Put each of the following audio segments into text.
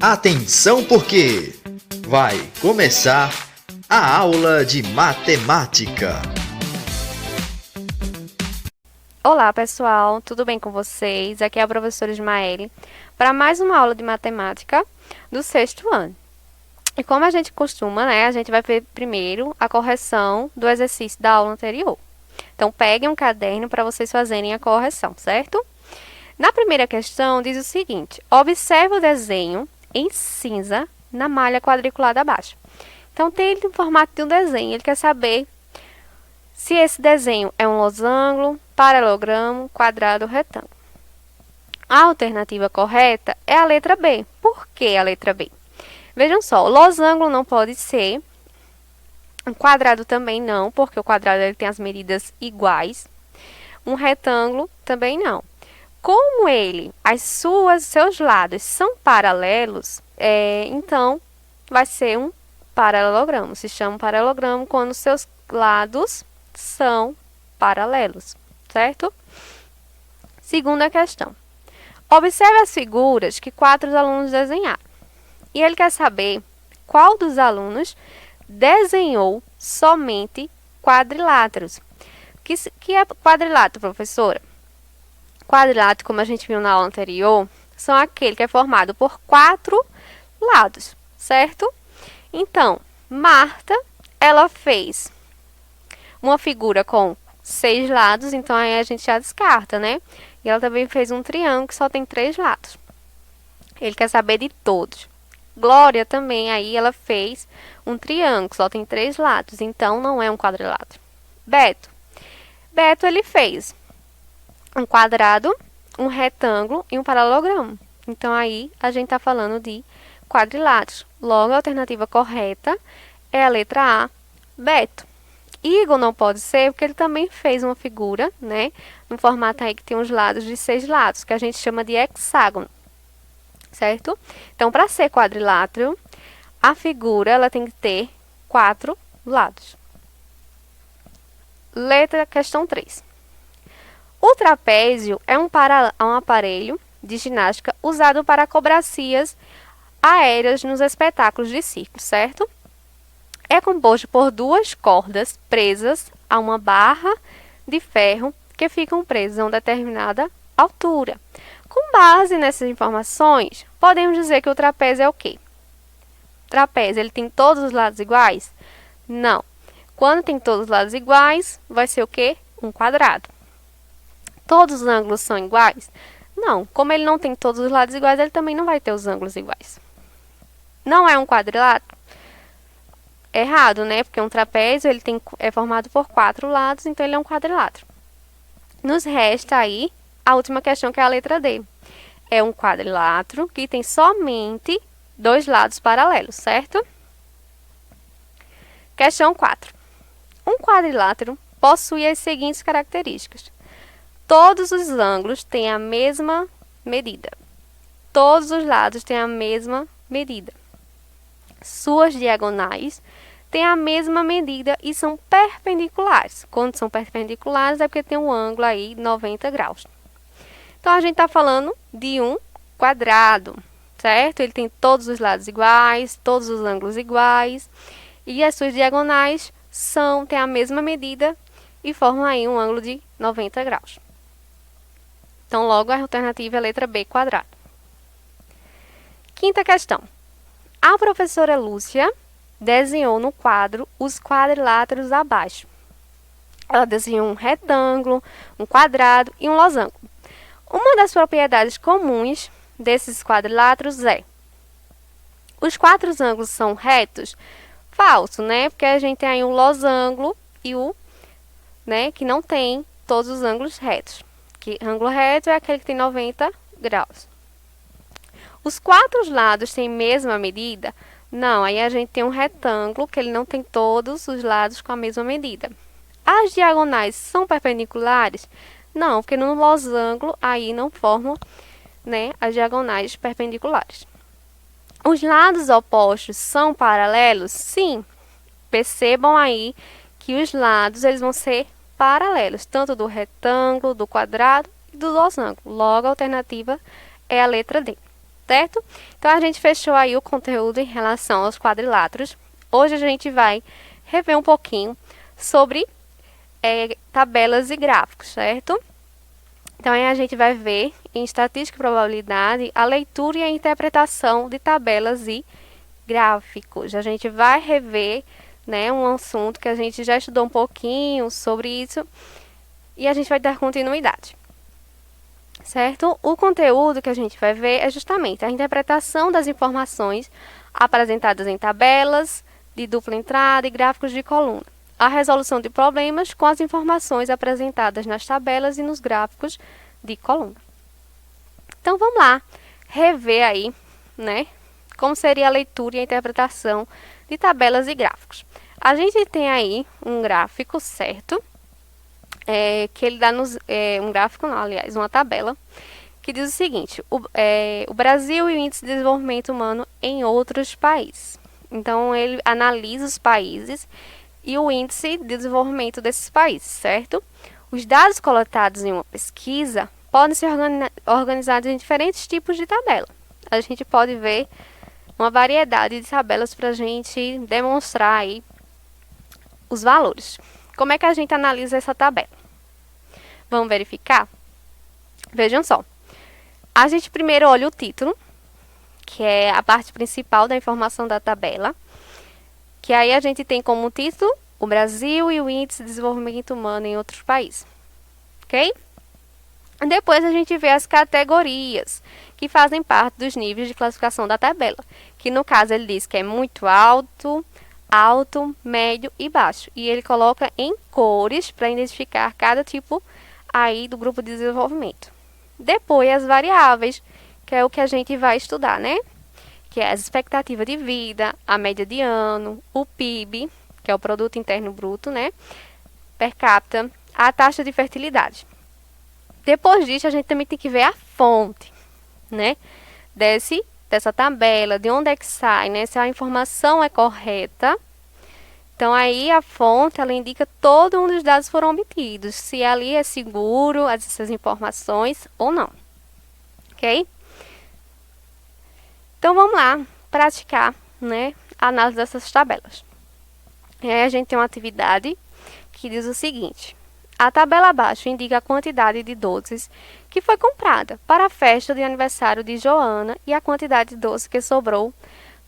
Atenção porque vai começar a aula de matemática. Olá pessoal, tudo bem com vocês? Aqui é a professora Ismaele para mais uma aula de matemática do sexto ano. E como a gente costuma, a gente vai ver primeiro a correção do exercício da aula anterior. Então, peguem um caderno para vocês fazerem a correção, certo? Na primeira questão, diz o seguinte: observe o desenho em cinza na malha quadriculada abaixo. Então, tem ele no formato de um desenho. Ele quer saber se esse desenho é um losango, paralelogramo, quadrado ou retângulo. A alternativa correta é a letra B. Por que a letra B? Vejam só, o losango não pode ser, um quadrado também não, porque o quadrado ele tem as medidas iguais. Um retângulo também não. Como seus lados são paralelos, então vai ser um paralelogramo. Se chama paralelogramo quando seus lados são paralelos, certo? Segunda questão. Observe as figuras que 4 alunos desenharam. E ele quer saber qual dos alunos desenhou somente quadriláteros. O que é quadrilátero, professora? Quadrilátero, como a gente viu na aula anterior, são aquele que é formado por 4 lados, certo? Então, Marta, ela fez uma figura com 6 lados, então aí a gente já descarta, né? E ela também fez um triângulo que só tem 3 lados. Ele quer saber de todos. Glória também, aí ela fez um triângulo, que só tem 3 lados, então não é um quadrilátero. Beto, ele fez um quadrado, um retângulo e um paralelogramo. Então, aí a gente está falando de quadriláteros. Logo, a alternativa correta é a letra A, Beto. Igor não pode ser, porque ele também fez uma figura, no formato aí que tem os lados de 6 lados, que a gente chama de hexágono, certo? Então, para ser quadrilátero, a figura ela tem que ter 4 lados. Questão 3. O trapézio é um aparelho de ginástica usado para acrobacias aéreas nos espetáculos de circo, certo? É composto por 2 cordas presas a uma barra de ferro que ficam presas a uma determinada altura. Com base nessas informações, podemos dizer que o trapézio é o quê? O trapézio, ele tem todos os lados iguais? Não. Quando tem todos os lados iguais, vai ser o quê? Um quadrado. Todos os ângulos são iguais? Não. Como ele não tem todos os lados iguais, ele também não vai ter os ângulos iguais. Não é um quadrilátero? Errado, né? Porque um trapézio ele é formado por 4 lados, então ele é um quadrilátero. Nos resta aí a última questão, que é a letra D. É um quadrilátero que tem somente 2 lados paralelos, certo? Questão 4. Um quadrilátero possui as seguintes características. Todos os ângulos têm a mesma medida. Todos os lados têm a mesma medida. Suas diagonais têm a mesma medida e são perpendiculares. Quando são perpendiculares é porque tem um ângulo aí de 90 graus. Então, a gente está falando de um quadrado, certo? Ele tem todos os lados iguais, todos os ângulos iguais. E as suas diagonais têm a mesma medida e formam aí um ângulo de 90 graus. Então, logo, a alternativa é a letra B, quadrado. Quinta questão. A professora Lúcia desenhou no quadro os quadriláteros abaixo. Ela desenhou um retângulo, um quadrado e um losango. Uma das propriedades comuns desses quadriláteros é: os 4 ângulos são retos? Falso, né? Porque a gente tem aí um losango e que não tem todos os ângulos retos. Que ângulo reto é aquele que tem 90 graus. Os 4 lados têm mesma medida? Não, aí a gente tem um retângulo que ele não tem todos os lados com a mesma medida. As diagonais são perpendiculares? Não, porque no losango aí não formam, as diagonais perpendiculares. Os lados opostos são paralelos? Sim. Percebam aí que os lados eles vão ser paralelos, tanto do retângulo, do quadrado e do losango. Logo, a alternativa é a letra D. certo? Então, a gente fechou aí o conteúdo em relação aos quadriláteros. Hoje a gente vai rever um pouquinho sobre tabelas e gráficos, certo? Então, aí a gente vai ver em estatística e probabilidade a leitura e a interpretação de tabelas e gráficos. A gente vai rever, né, um assunto que a gente já estudou um pouquinho sobre isso e a gente vai dar continuidade, certo? O conteúdo que a gente vai ver é justamente a interpretação das informações apresentadas em tabelas de dupla entrada e gráficos de coluna, a resolução de problemas com as informações apresentadas nas tabelas e nos gráficos de coluna. Então, vamos lá rever aí, né, como seria a leitura e a interpretação de tabelas e gráficos. A gente tem aí um gráfico, certo? Que ele dá um gráfico, não, aliás, uma tabela, que diz o seguinte: o Brasil e o índice de desenvolvimento humano em outros países. Então, ele analisa os países e o índice de desenvolvimento desses países, certo? Os dados coletados em uma pesquisa podem ser organizados em diferentes tipos de tabela. A gente pode ver uma variedade de tabelas para a gente demonstrar aí os valores. Como é que a gente analisa essa tabela? Vamos verificar? Vejam só. A gente primeiro olha o título, que é a parte principal da informação da tabela, que aí a gente tem como título o Brasil e o Índice de Desenvolvimento Humano em outros países. Ok? Depois a gente vê as categorias, que fazem parte dos níveis de classificação da tabela, que no caso ele diz que é muito alto, alto, médio e baixo. E ele coloca em cores para identificar cada tipo aí do grupo de desenvolvimento. Depois as variáveis, que é o que a gente vai estudar, né? Que é as expectativas de vida, a média de ano, o PIB, que é o Produto Interno Bruto, né? Per capita, a taxa de fertilidade. Depois disso, a gente também tem que ver a fonte, né? Dessa tabela, de onde é que sai, né? Se a informação é correta. Então, aí a fonte, ela indica todo onde os dados foram obtidos. Se ali é seguro essas informações ou não. Ok? Então, vamos lá praticar, né, a análise dessas tabelas. E aí, a gente tem uma atividade que diz o seguinte: a tabela abaixo indica a quantidade de doces que foi comprada para a festa de aniversário de Joana e a quantidade de doce que sobrou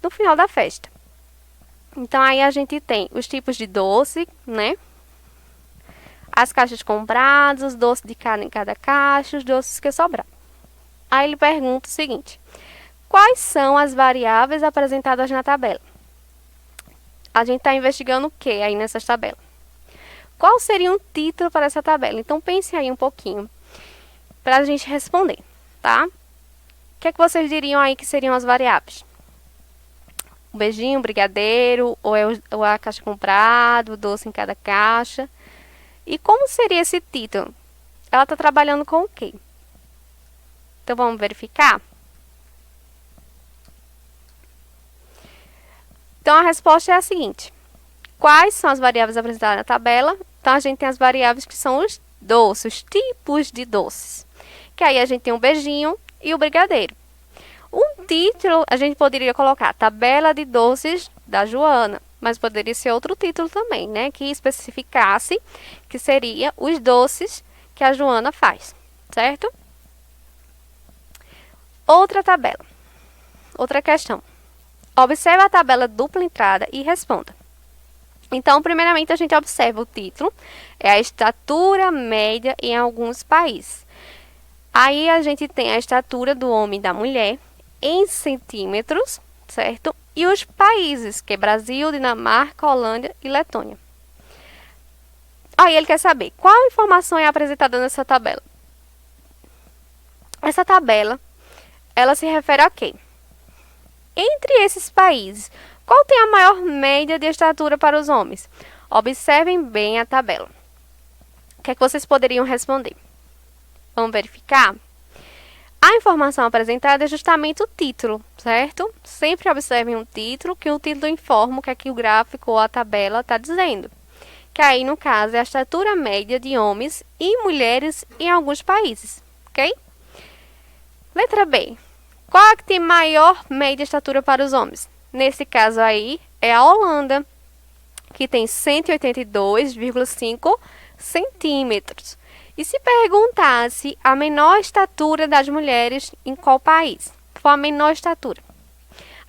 no final da festa. Então, aí a gente tem os tipos de doce, né? As caixas compradas, os doces de cada em cada caixa, os doces que sobraram. Aí ele pergunta o seguinte: quais são as variáveis apresentadas na tabela? A gente está investigando o que aí nessas tabelas? Qual seria um título para essa tabela? Então, pense aí um pouquinho para a gente responder, tá? O que é que vocês diriam aí que seriam as variáveis? O beijinho, o brigadeiro, ou a caixa comprada, o doce em cada caixa. E como seria esse título? Ela está trabalhando com o quê? Então, vamos verificar? Então, a resposta é a seguinte: quais são as variáveis apresentadas na tabela? Então, a gente tem as variáveis que são os doces, os tipos de doces. Que aí a gente tem o beijinho e o brigadeiro. Um título, a gente poderia colocar tabela de doces da Joana, mas poderia ser outro título também, né? Que especificasse que seria os doces que a Joana faz, certo? Outra tabela, outra questão. Observe a tabela dupla entrada e responda. Então, primeiramente, a gente observa o título, é a estatura média em alguns países. Aí, a gente tem a estatura do homem e da mulher em centímetros, certo? E os países, que é Brasil, Dinamarca, Holândia e Letônia. Aí, ele quer saber qual informação é apresentada nessa tabela. Essa tabela, ela se refere a quê? Entre esses países, qual tem a maior média de estatura para os homens? Observem bem a tabela. O que é que vocês poderiam responder? Vamos verificar? A informação apresentada é justamente o título, certo? Sempre observem um título, que o título informa o que é que o gráfico ou a tabela está dizendo. Que aí, no caso, é a estatura média de homens e mulheres em alguns países, ok? Letra B. Qual é que tem maior média de estatura para os homens? Nesse caso aí, é a Holanda, que tem 182,5 centímetros. E se perguntasse a menor estatura das mulheres em qual país? For a menor estatura.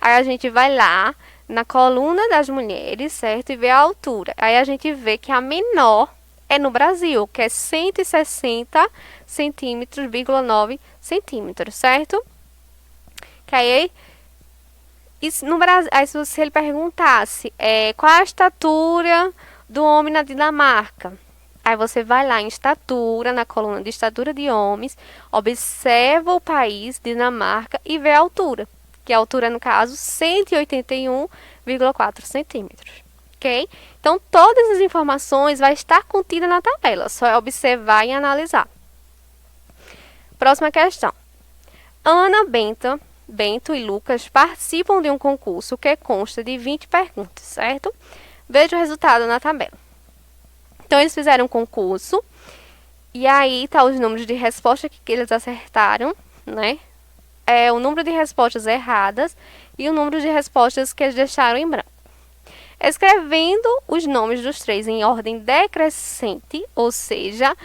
Aí a gente vai lá na coluna das mulheres, certo? E vê a altura. Aí a gente vê que a menor é no Brasil, que é 160 centímetros, 9 centímetros, certo? Que aí, no Brasil, aí se ele perguntasse qual é a estatura do homem na Dinamarca? Aí você vai lá em estatura, na coluna de estatura de homens, observa o país, Dinamarca, e vê a altura. Que a altura, no caso, 181,4 centímetros. Ok? Então, todas as informações vão estar contidas na tabela. Só é observar e analisar. Próxima questão. Ana, Bento e Lucas participam de um concurso que consta de 20 perguntas, certo? Veja o resultado na tabela. Então, eles fizeram um concurso. E aí, tá os números de resposta que eles acertaram, né? O número de respostas erradas e o número de respostas que eles deixaram em branco. Escrevendo os nomes dos três em ordem decrescente, ou seja,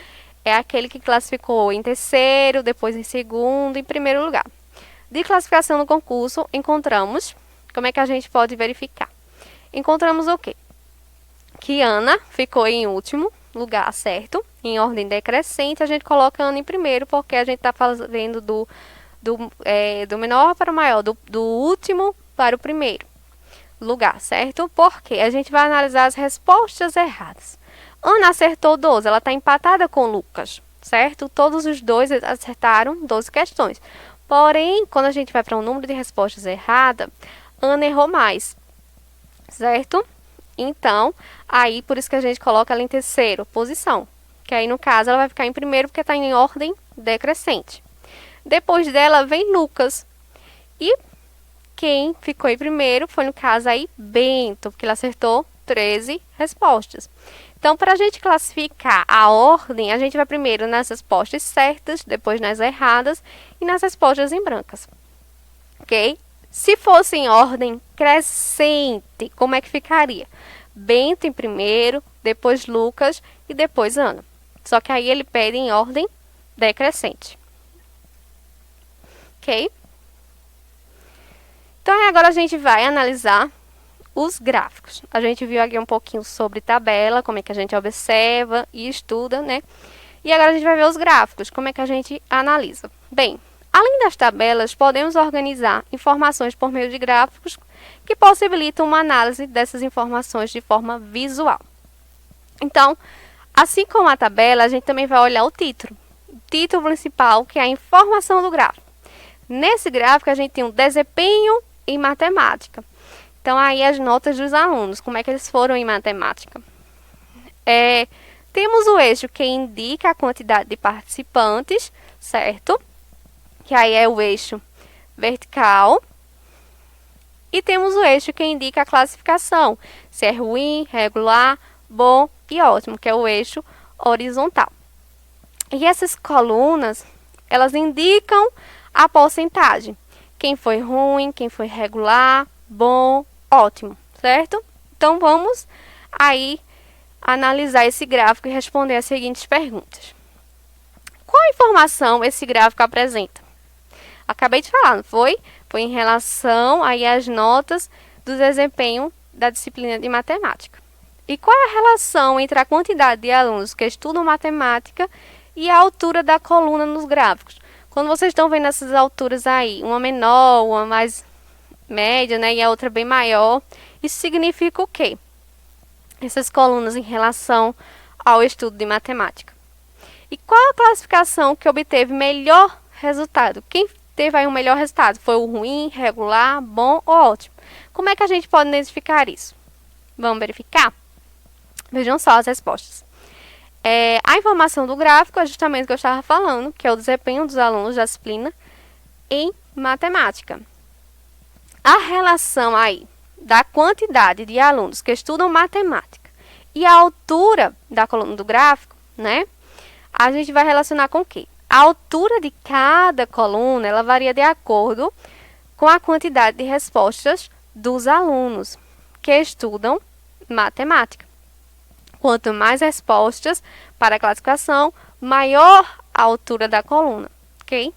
é aquele que classificou em terceiro, depois em segundo, em primeiro lugar. De classificação no concurso, encontramos, como é que a gente pode verificar? Encontramos o quê? Que Ana ficou em último lugar, certo? Em ordem decrescente, a gente coloca Ana em primeiro, porque a gente está fazendo do menor para o maior, do último para o primeiro lugar, certo? Porque a gente vai analisar as respostas erradas. Ana acertou 12, ela está empatada com Lucas, certo? Todos os dois acertaram 12 questões. Porém, quando a gente vai para um número de respostas errada, Ana errou mais, certo? Então, aí por isso que a gente coloca ela em terceira posição. Que aí, no caso, ela vai ficar em primeiro porque está em ordem decrescente. Depois dela vem Lucas. E quem ficou em primeiro foi, no caso, aí Bento, porque ele acertou 13 respostas. Então, para a gente classificar a ordem, a gente vai primeiro nas respostas certas, depois nas erradas e nas respostas em brancas. Ok? Se fosse em ordem crescente, como é que ficaria? Bento em primeiro, depois Lucas e depois Ana. Só que aí ele pede em ordem decrescente. Ok? Então, agora a gente vai analisar os gráficos. A gente viu aqui um pouquinho sobre tabela, como é que a gente observa e estuda, né? E agora a gente vai ver os gráficos, como é que a gente analisa. Bem, além das tabelas, podemos organizar informações por meio de gráficos que possibilitam uma análise dessas informações de forma visual. Então, assim como a tabela, a gente também vai olhar o título. O título principal, que é a informação do gráfico. Nesse gráfico, a gente tem um desempenho em matemática. Então, aí as notas dos alunos, como é que eles foram em matemática. Temos o eixo que indica a quantidade de participantes, certo? Que aí é o eixo vertical. E temos o eixo que indica a classificação, se é ruim, regular, bom e ótimo, que é o eixo horizontal. E essas colunas, elas indicam a porcentagem. Quem foi ruim, quem foi regular, bom, ótimo, certo? Então, vamos aí analisar esse gráfico e responder as seguintes perguntas. Qual informação esse gráfico apresenta? Acabei de falar, não foi? Foi em relação aí às notas do desempenho da disciplina de matemática. E qual é a relação entre a quantidade de alunos que estudam matemática e a altura da coluna nos gráficos? Quando vocês estão vendo essas alturas aí, uma menor, uma mais média, né, e a outra bem maior, isso significa o quê? Essas colunas em relação ao estudo de matemática. E qual a classificação que obteve melhor resultado? Quem teve aí um melhor resultado? Foi o ruim, regular, bom ou ótimo? Como é que a gente pode identificar isso? Vamos verificar? Vejam só as respostas. A informação do gráfico é justamente o que eu estava falando, que é o desempenho dos alunos da disciplina em matemática. A relação aí da quantidade de alunos que estudam matemática e a altura da coluna do gráfico, né? A gente vai relacionar com o quê? A altura de cada coluna, ela varia de acordo com a quantidade de respostas dos alunos que estudam matemática. Quanto mais respostas para a classificação, maior a altura da coluna, ok?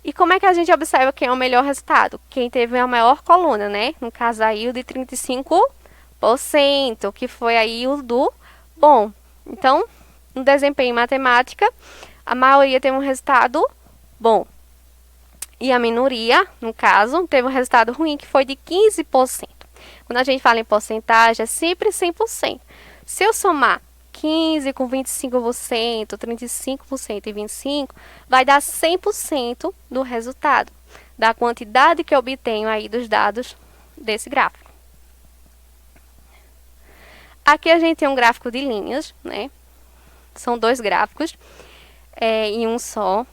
E como é que a gente observa quem é o melhor resultado? Quem teve a maior coluna, né? No caso aí o de 35%, que foi aí o do bom. Então, no desempenho em matemática, a maioria teve um resultado bom. E a minoria, no caso, teve um resultado ruim, que foi de 15%. Quando a gente fala em porcentagem, é sempre 100%. Se eu somar 15 com 25%, 35% e 25%, vai dar 100% do resultado, da quantidade que eu obtenho aí dos dados desse gráfico. Aqui a gente tem um gráfico de linhas, né? São dois gráficos em um só.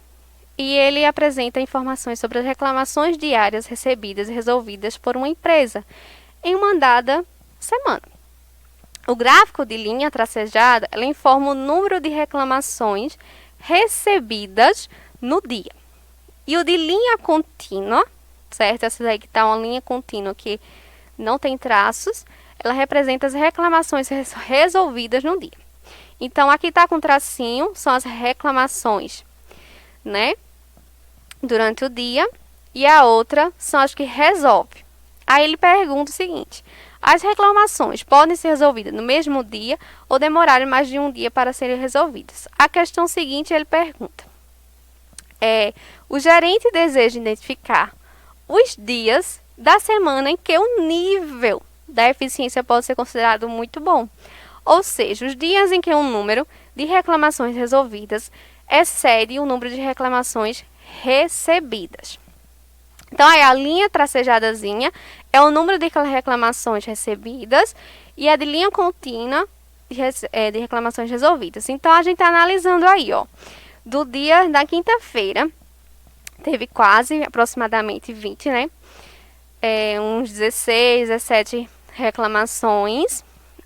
E ele apresenta informações sobre as reclamações diárias recebidas e resolvidas por uma empresa em uma dada semana. O gráfico de linha tracejada, ela informa o número de reclamações recebidas no dia. E o de linha contínua, certo? Essa daí que está uma linha contínua que não tem traços, ela representa as reclamações resolvidas no dia. Então, aqui está com tracinho, são as reclamações, né? Durante o dia. E a outra são as que resolve. Aí ele pergunta o seguinte: as reclamações podem ser resolvidas no mesmo dia ou demorarem mais de um dia para serem resolvidas? A questão seguinte, ele pergunta: o gerente deseja identificar os dias da semana em que o nível da eficiência pode ser considerado muito bom. Ou seja, os dias em que o número de reclamações resolvidas excede o número de reclamações recebidas. Então, aí a linha tracejadazinha é o número de reclamações recebidas e a de linha contínua de reclamações resolvidas. Então, a gente está analisando aí, ó, do dia da quinta-feira, teve quase, aproximadamente 20, né? Uns 16, 17 reclamações.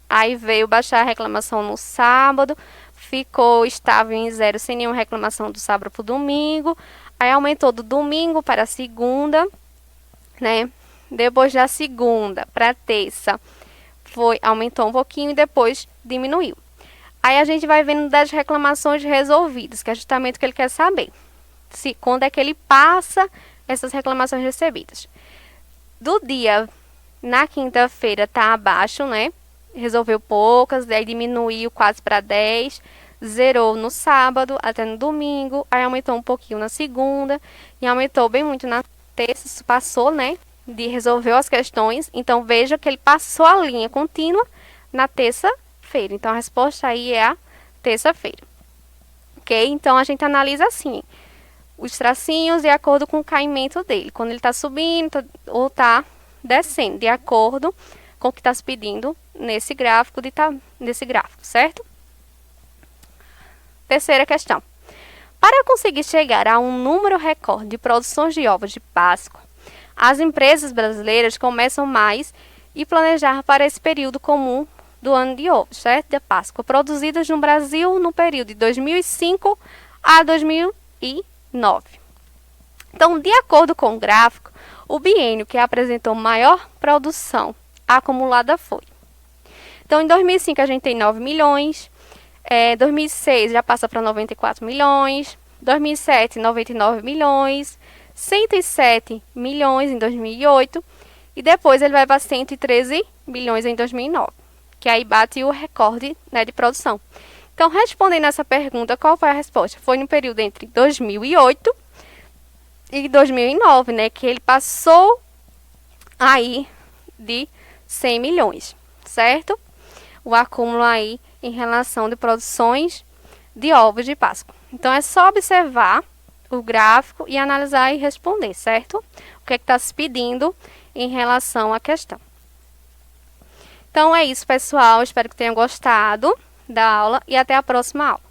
Aí veio baixar a reclamação no sábado, ficou estável em 0, sem nenhuma reclamação do sábado para o domingo. Aí aumentou do domingo para a segunda, né? Depois da segunda para terça, aumentou um pouquinho e depois diminuiu. Aí a gente vai vendo das reclamações resolvidas, que é justamente o que ele quer saber. Quando é que ele passa essas reclamações recebidas. Do dia, na quinta-feira, tá abaixo, né? Resolveu poucas, daí diminuiu quase para 10, zerou no sábado até no domingo, aí aumentou um pouquinho na segunda e aumentou bem muito na terça, passou, né? Resolveu as questões, então veja que ele passou a linha contínua na terça-feira. Então a resposta aí é a terça-feira. Ok? Então a gente analisa assim, os tracinhos de acordo com o caimento dele, quando ele está subindo ou está descendo, de acordo com o que está se pedindo nesse gráfico, certo? Terceira questão. Para conseguir chegar a um número recorde de produções de ovos de Páscoa, as empresas brasileiras começam mais e planejar para esse período comum do ano de ovos, certo? De Páscoa, produzidas no Brasil no período de 2005 a 2009. Então, de acordo com o gráfico, o biênio que apresentou maior produção acumulada foi. Então, em 2005 a gente tem 9 milhões, 2006 já passa para 94 milhões, 2007 99 milhões, 107 milhões em 2008 e depois ele vai para 113 milhões em 2009, que aí bate o recorde, né, de produção. Então, respondendo essa pergunta, qual foi a resposta? Foi no período entre 2008 e 2009, né, que ele passou aí de 100 milhões, certo? O acúmulo aí em relação de produções de ovos de Páscoa. Então, é só observar o gráfico e analisar e responder, certo? O que é que está se pedindo em relação à questão. Então, é isso, pessoal. Espero que tenham gostado da aula e até a próxima aula.